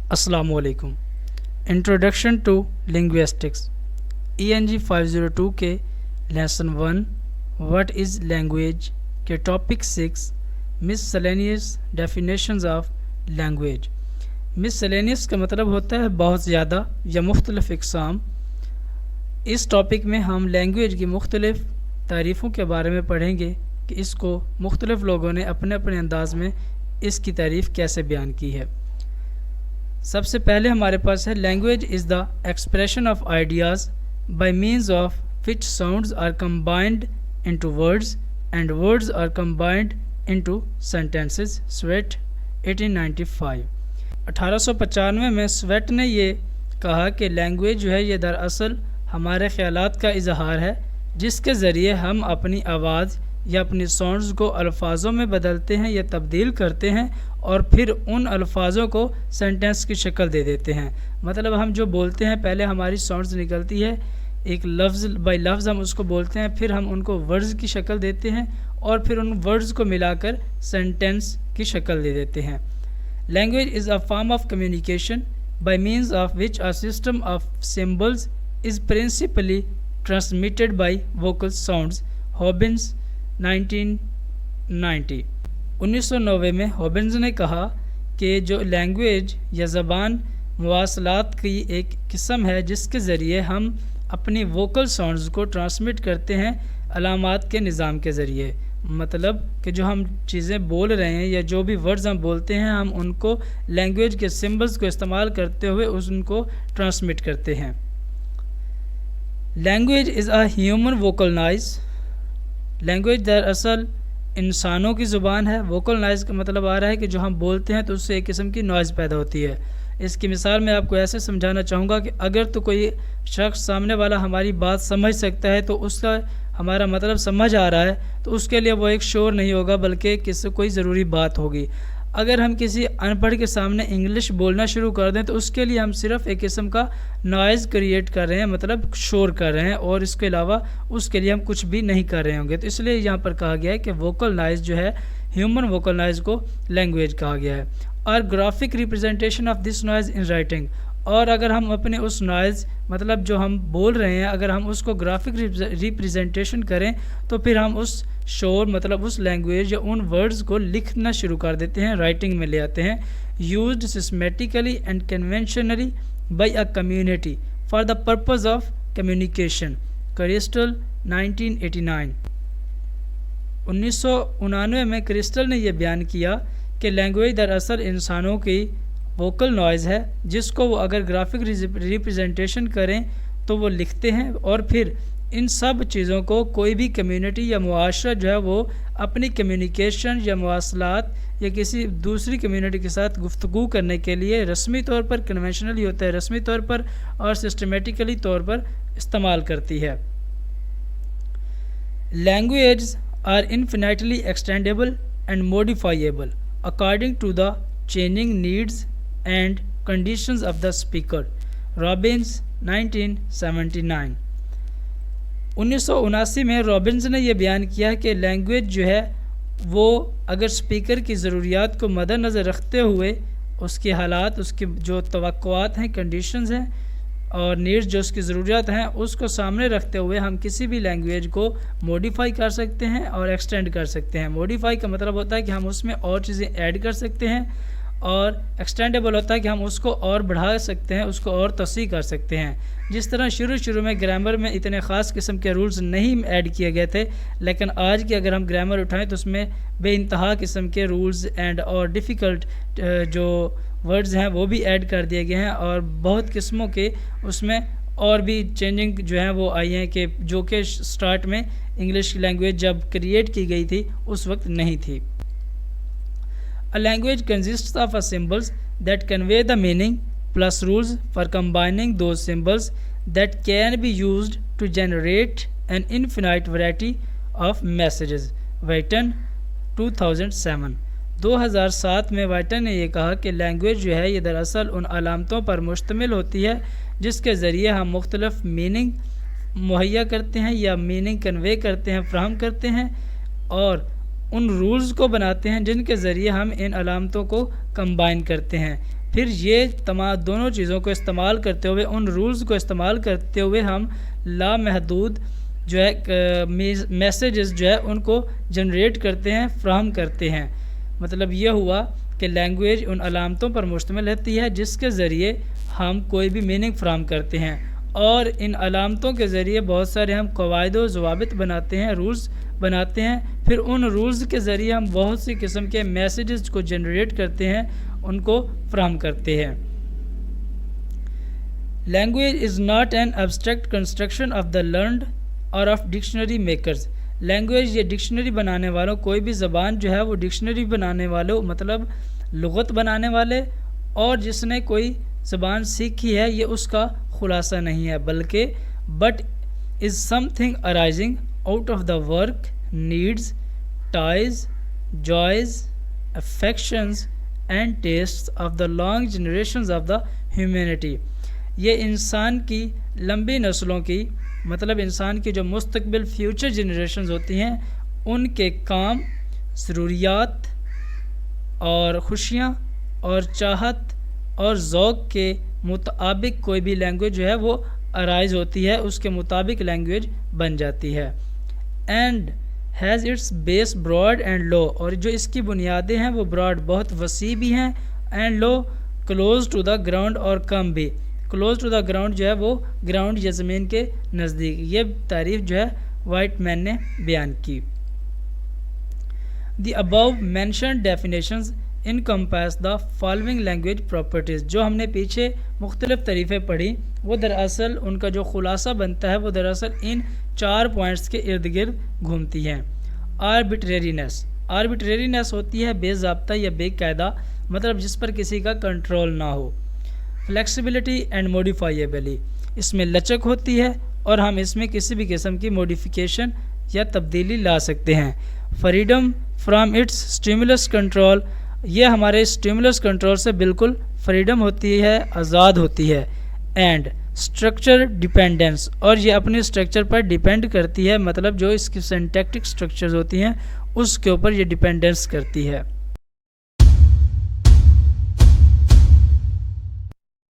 अस्सलाम वालेकुम। Introduction to linguistics ENG 502 के लेसन 1 व्हाट इज़ लैंग्वेज के टॉपिक 6 मिससेलेनियस डेफिनेशंस ऑफ लैंग्वेज। मिससेलेनियस का मतलब होता है बहुत ज़्यादा या मुख्तलिफ़ इक़साम। इस टॉपिक में हम लैंग्वेज की मुख्तलिफ़ तारीफ़ों के बारे में पढ़ेंगे कि इसको मुख्तलिफ़ लोगों ने अपने अपने अंदाज़ में इसकी तारीफ़ कैसे बयान की है। सबसे पहले हमारे पास है language is the expression of ideas by means of which sounds are combined into words and words are combined into sentences. Sweet 1895। 1895 में स्वेट ने ये कहा कि लैंग्वेज जो है ये दरअसल हमारे ख़यालात का इजहार है जिसके ज़रिए हम अपनी आवाज़ या अपनी साउंड्स को अल्फाजों में बदलते हैं या तब्दील करते हैं और फिर उन अल्फाजों को सेंटेंस की शक्ल दे देते हैं। मतलब हम जो बोलते हैं पहले हमारी साउंड्स निकलती है, एक लफ्ज़ बाय लफ्ज़ हम उसको बोलते हैं, फिर हम उनको वर्ड्स की शक्ल देते हैं और फिर उन वर्ड्स को मिलाकर सेंटेंस की शक्ल दे देते हैं। Language is a form of communication by means of which a system of symbols is principally transmitted by vocal sounds. Hobbins 1990। 1990 में हॉबिन्स ने कहा कि जो लैंग्वेज या ज़बान मवासलात की एक किस्म है जिसके ज़रिए हम अपनी वोकल साउंड्स को ट्रांसमिट करते हैं अलामात के निज़ाम के ज़रिए। मतलब कि जो हम चीज़ें बोल रहे हैं या जो भी वर्ड्स हम बोलते हैं हम उनको लैंग्वेज के सिम्बल्स को इस्तेमाल करते हुए उनको ट्रांसमिट करते हैं। Language is a human vocal noise. Language दरअसल इंसानों की ज़ुबान है। वोकल नॉइज़ का मतलब आ रहा है कि जो हम बोलते हैं तो उससे एक किस्म की नॉइज़ पैदा होती है। इसकी मिसाल मैं आपको ऐसे समझाना चाहूँगा कि अगर तो कोई शख्स सामने वाला हमारी बात समझ सकता है तो उसका हमारा मतलब समझ आ रहा है तो उसके लिए वो एक शोर नहीं होगा बल्कि किसी कोई ज़रूरी बात होगी। अगर हम किसी अनपढ़ के सामने इंग्लिश बोलना शुरू कर दें तो उसके लिए हम सिर्फ़ एक किस्म का नॉइज़ क्रिएट कर रहे हैं, मतलब शोर कर रहे हैं, और इसके अलावा उसके लिए हम कुछ भी नहीं कर रहे होंगे। तो इसलिए यहाँ पर कहा गया है कि वोकल नॉइज़ जो है ह्यूमन वोकल नॉइज़ को लैंग्वेज कहा गया है। और graphic representation of this noise in writing, और अगर हम अपने उस नॉइज़ मतलब जो हम बोल रहे हैं अगर हम उसको ग्राफिक रिप्रेजेंटेशन करें तो फिर हम उस शोर मतलब उस लैंग्वेज या उन वर्ड्स को लिखना शुरू कर देते हैं, राइटिंग में ले आते हैं। Used systematically and conventionally by a community for the purpose of communication. Crystal 1989। 1999 में क्रिस्टल ने यह बयान किया कि लैंग्वेज दरअसल इंसानों की वोकल नॉइज़ है जिसको वो अगर ग्राफिक रिप्रेजेंटेशन करें तो वो लिखते हैं और फिर इन सब चीज़ों को कोई भी कम्युनिटी या मुआशरा जो है वो अपनी कम्युनिकेशन या मवासलात या किसी दूसरी कम्युनिटी के साथ गुफ्तगू करने के लिए रस्मी तौर पर कन्वेंशनली होता है, रस्मी तौर पर और सिस्टमेटिकली तौर पर इस्तेमाल करती है। Language are infinitely extendable and modifiable according to the changing needs and conditions of the speaker. Robins 1979। 1979 में रॉबिन्स ने यह बयान किया कि लैंग्वेज जो है वो अगर स्पीकर की ज़रूरियात को मद्देनज़र रखते हुए उसके हालात, उसकी जो तवक्कुआत हैं, कंडीशंस हैं और नीड्स जो उसकी ज़रूरियात हैं उसको सामने रखते हुए हम किसी भी लैंग्वेज को मॉडिफाई कर सकते हैं और एक्सटेंड कर सकते हैं। मॉडिफाई का मतलब होता है कि हम उसमें और चीज़ें ऐड कर सकते हैं और एक्सटेंडेबल होता है कि हम उसको और बढ़ा सकते हैं, उसको और तोसी कर सकते हैं। जिस तरह शुरू में ग्रामर में इतने ख़ास किस्म के रूल्स नहीं ऐड किए गए थे, लेकिन आज की अगर हम ग्रामर उठाएं तो उसमें बेइंतहा किस्म के रूल्स एंड और डिफ़िकल्ट जो वर्ड्स हैं वो भी ऐड कर दिए गए हैं और बहुत किस्मों के उसमें और भी चेंजिंग जो है वो आई हैं कि जो कि स्टार्ट में इंग्लिश लैंग्वेज जब क्रिएट की गई थी उस वक्त नहीं थी। A language consists of a symbols that convey the meaning plus rules for combining those symbols that can be used to generate an infinite variety of messages. Whiten 2007। 2007 में वाइटन ने यह कहा कि लैंग्वेज जो है ये दरअसल उन अलामतों पर मुश्तमिल होती है जिसके ज़रिए हम मुख्तलिफ मीनिंग मुहैया करते हैं या मीनिंग कन्वे करते हैं, फ्राहम करते हैं और उन रूल्स को बनाते हैं जिनके ज़रिए हम इन अलामतों को कंबाइन करते हैं। پھر یہ دونوں چیزوں کو استعمال کرتے ہوئے، ان رولز کو استعمال کرتے ہوئے ہم لامحدود جو ہے میسیجز جو ہے ان کو جنریٹ کرتے ہیں، فراہم کرتے ہیں۔ مطلب یہ ہوا کہ لینگویج ان علامتوں پر مشتمل رہتی ہے جس کے ذریعے ہم کوئی بھی میننگ فراہم کرتے ہیں، اور ان علامتوں کے ذریعے بہت سارے ہم قواعد و ضوابط بناتے ہیں، رولز بناتے ہیں، پھر ان رولز کے ذریعے ہم بہت سی قسم کے میسیجز کو جنریٹ کرتے ہیں، ان کو فراہم کرتے ہیں۔ Language is not an abstract construction of the learned اور آف ڈکشنری میکرز۔ لینگویج یہ ڈکشنری بنانے والوں، کوئی بھی زبان جو ہے وہ ڈکشنری بنانے والوں مطلب لغت بنانے والے اور جس نے کوئی زبان سیکھی ہے، یہ اس کا خلاصہ نہیں ہے، بلکہ but is something arising out of the work, needs, ties, joys, affections and taste of the long generations of the humanity. یہ انسان کی لمبی نسلوں کی مطلب انسان کی جو مستقبل فیوچر جنریشنز ہوتی ہیں، ان کے کام، ضروریات اور خوشیاں اور چاہت اور ذوق کے مطابق کوئی بھی لینگویج جو ہے وہ ارائز ہوتی ہے، اس کے مطابق لینگویج بن جاتی ہے۔ And has its base broad and low, اور جو اس کی بنیادیں ہیں وہ براڈ بہت وسیع بھی ہیں، and low close to the ground اور کم بھی۔ کلوز ٹو دا گراؤنڈ جو ہے وہ گراؤنڈ یا زمین کے نزدیک، یہ تعریف جو ہے وائٹ مین نے بیان کی۔ The above mentioned definitions encompass the following language properties۔ جو ہم نے پیچھے مختلف تعریفیں پڑھی، وہ دراصل ان کا جو خلاصہ بنتا ہے وہ دراصل ان 4 پوائنٹس کے ارد گرد گھومتی ہیں۔ arbitrariness، arbitrariness ہوتی ہے بے ضابطہ یا بے قاعدہ، مطلب جس پر کسی کا کنٹرول نہ ہو۔ flexibility and modifiability، اس میں لچک ہوتی ہے اور ہم اس میں کسی بھی قسم کی موڈیفیکیشن یا تبدیلی لا سکتے ہیں۔ freedom from its stimulus control، یہ ہمارے اسٹیمولس کنٹرول سے بالکل فریڈم ہوتی ہے، آزاد ہوتی ہے۔ اینڈ اسٹرکچر ڈیپینڈنس، اور یہ اپنے اسٹرکچر پر ڈیپینڈ کرتی ہے، مطلب جو اس کی سینٹیکٹک اسٹرکچرز ہوتی ہیں اس کے اوپر یہ ڈیپینڈنس کرتی ہے۔